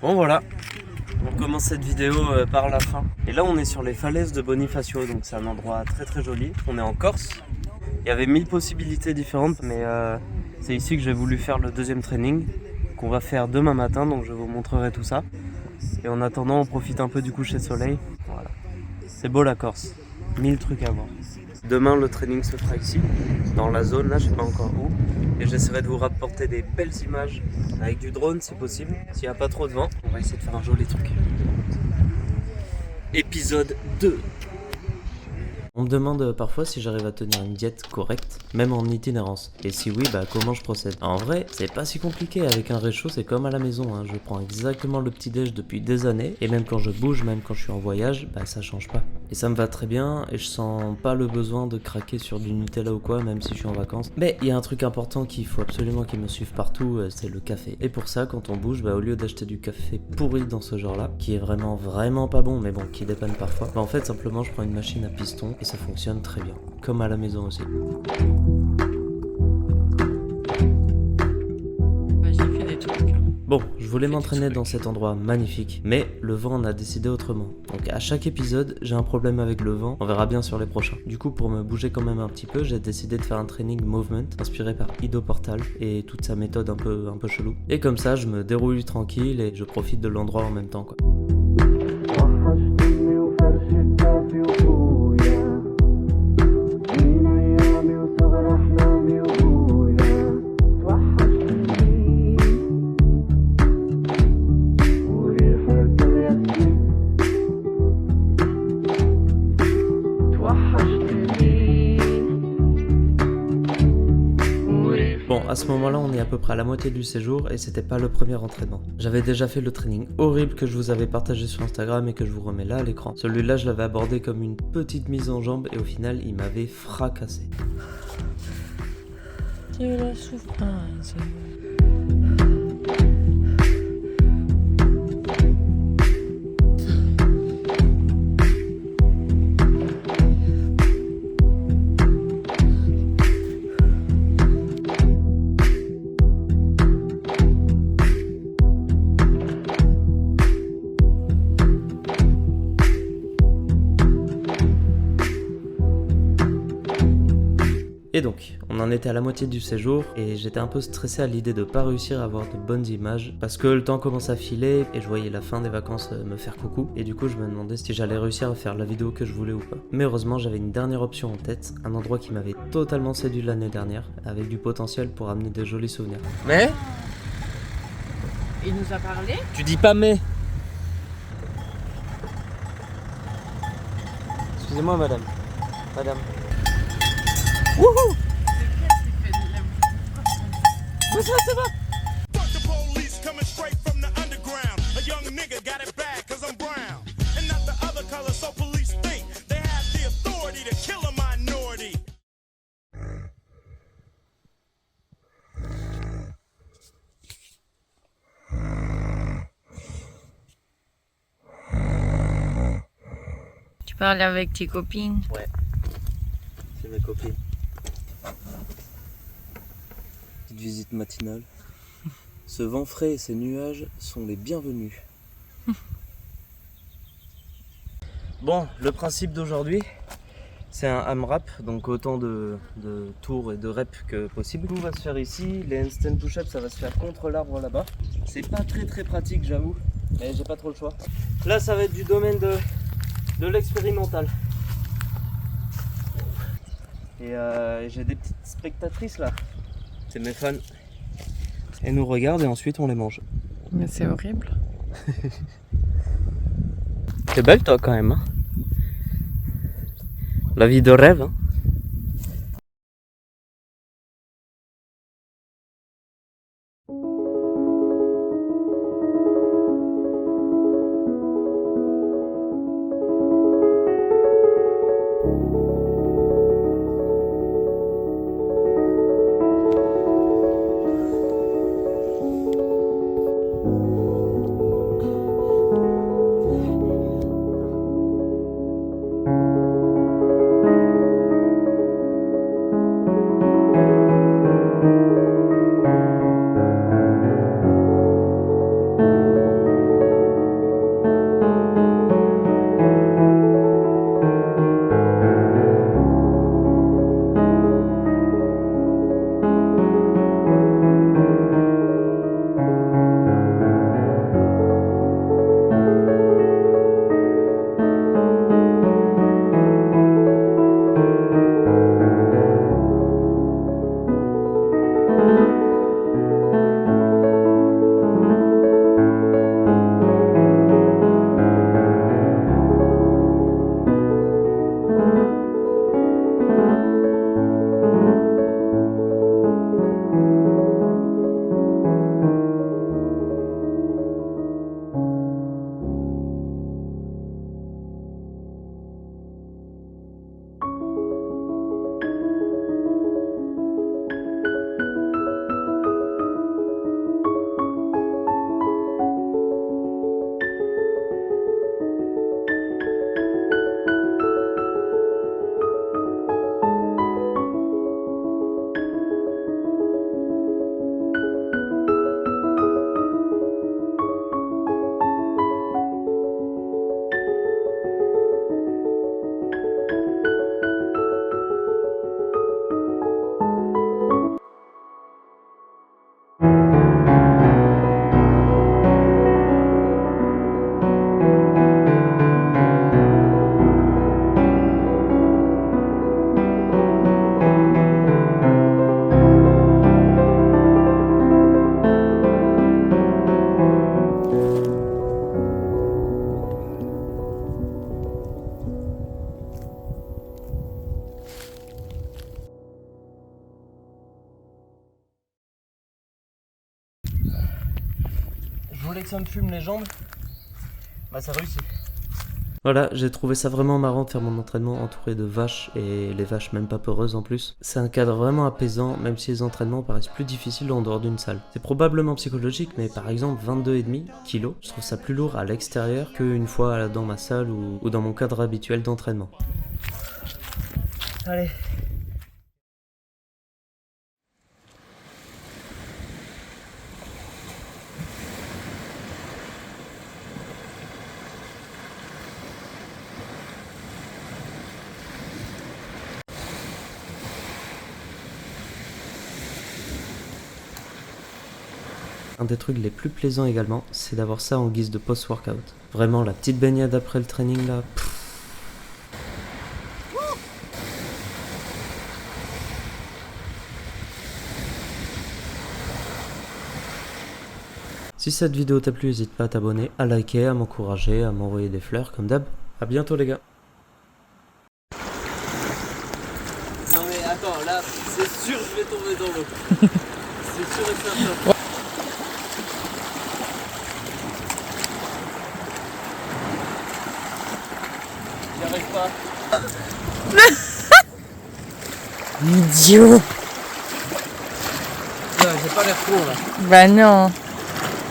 Bon voilà, on commence cette vidéo par la fin. Et là on est sur les falaises de Bonifacio, donc c'est un endroit très très joli. On est en Corse. Il y avait 1000 possibilités différentes, mais c'est ici que j'ai voulu faire le deuxième training qu'on va faire demain matin, donc je vous montrerai tout ça. Et en attendant, on profite un peu du coucher de soleil. Voilà. C'est beau la Corse, 1000 trucs à voir. Demain le training se fera ici, dans la zone, là je sais pas encore où. Et j'essaierai de vous rapporter des belles images avec du drone si possible. S'il n'y a pas trop de vent, on va essayer de faire un joli truc. Épisode 2. On me demande parfois si j'arrive à tenir une diète correcte, même en itinérance. Et si oui, comment je procède. En vrai, c'est pas si compliqué. Avec un réchaud, c'est comme à la maison. Je prends exactement le petit déj depuis des années. Et même quand je bouge, même quand je suis en voyage, ça change pas. Et ça me va très bien. Et je sens pas le besoin de craquer sur du Nutella ou quoi, même si je suis en vacances. Mais il y a un truc important qu'il faut absolument qu'il me suive partout, c'est le café. Et pour ça, quand on bouge, au lieu d'acheter du café pourri dans ce genre-là, qui est vraiment pas bon, mais bon, qui dépanne parfois, en fait, simplement, je prends une machine à piston. Et ça fonctionne très bien, comme à la maison aussi. J'ai fait des trucs. Bon, je voulais m'entraîner dans cet endroit magnifique, mais le vent en a décidé autrement. Donc à chaque épisode, j'ai un problème avec le vent, on verra bien sur les prochains. Du coup, pour me bouger quand même un petit peu, j'ai décidé de faire un training movement, inspiré par Ido Portal et toute sa méthode un peu chelou. Et comme ça, je me déroule tranquille et je profite de l'endroit en même temps, quoi. Bon, à ce moment-là, on est à peu près à la moitié du séjour et c'était pas le premier entraînement. J'avais déjà fait le training horrible que je vous avais partagé sur Instagram et que je vous remets là à l'écran. Celui-là, je l'avais abordé comme une petite mise en jambe et au final, il m'avait fracassé. C'est la souffrance. Et donc, on en était à la moitié du séjour et j'étais un peu stressé à l'idée de pas réussir à avoir de bonnes images parce que le temps commence à filer et je voyais la fin des vacances me faire coucou et du coup je me demandais si j'allais réussir à faire la vidéo que je voulais ou pas. Mais heureusement j'avais une dernière option en tête, un endroit qui m'avait totalement séduit l'année dernière avec du potentiel pour amener des jolis souvenirs. Mais Il nous a parlé. tu dis pas mais. Excusez-moi madame. Madame. Wouhou! Mais ça va. Fuck the police coming straight from the underground. A young nigga got it bad cause I'm brown. And not the other color, so police think they have the authority to kill a minority. Tu parles avec tes copines. Ouais. C'est mes copines. Petite visite matinale. Ce vent frais et ces nuages sont les bienvenus. Bon, le principe d'aujourd'hui, c'est un AMRAP, donc autant de tours et de reps que possible. Tout va se faire ici, les handstand push-ups ça va se faire contre l'arbre là-bas. C'est pas très pratique j'avoue, mais j'ai pas trop le choix. Là ça va être du domaine de l'expérimental. Et j'ai des petites spectatrices là. C'est mes fans. Elles nous regardent et ensuite on les mange. Mais c'est horrible. T'es belle toi quand même, hein. La vie de rêve, hein. voulais que ça me fume les jambes, bah ça réussit. Voilà, j'ai trouvé ça vraiment marrant de faire mon entraînement entouré de vaches, et les vaches même pas peureuses en plus. C'est un cadre vraiment apaisant, même si les entraînements paraissent plus difficiles en dehors d'une salle. C'est probablement psychologique, mais par exemple 22,5 kg, je trouve ça plus lourd à l'extérieur qu'une fois dans ma salle ou dans mon cadre habituel d'entraînement. Allez. Un des trucs les plus plaisants également, c'est d'avoir ça en guise de post-workout. Vraiment, la petite baignade après le training là. Si cette vidéo t'a plu, n'hésite pas à t'abonner, à liker, à m'encourager, à m'envoyer des fleurs comme d'hab. A bientôt les gars. Non mais attends, là, c'est sûr je vais tomber dans l'eau. C'est sûr et certain. J'y arrive pas. Idiot. Non, j'ai pas l'air con là. Bah non.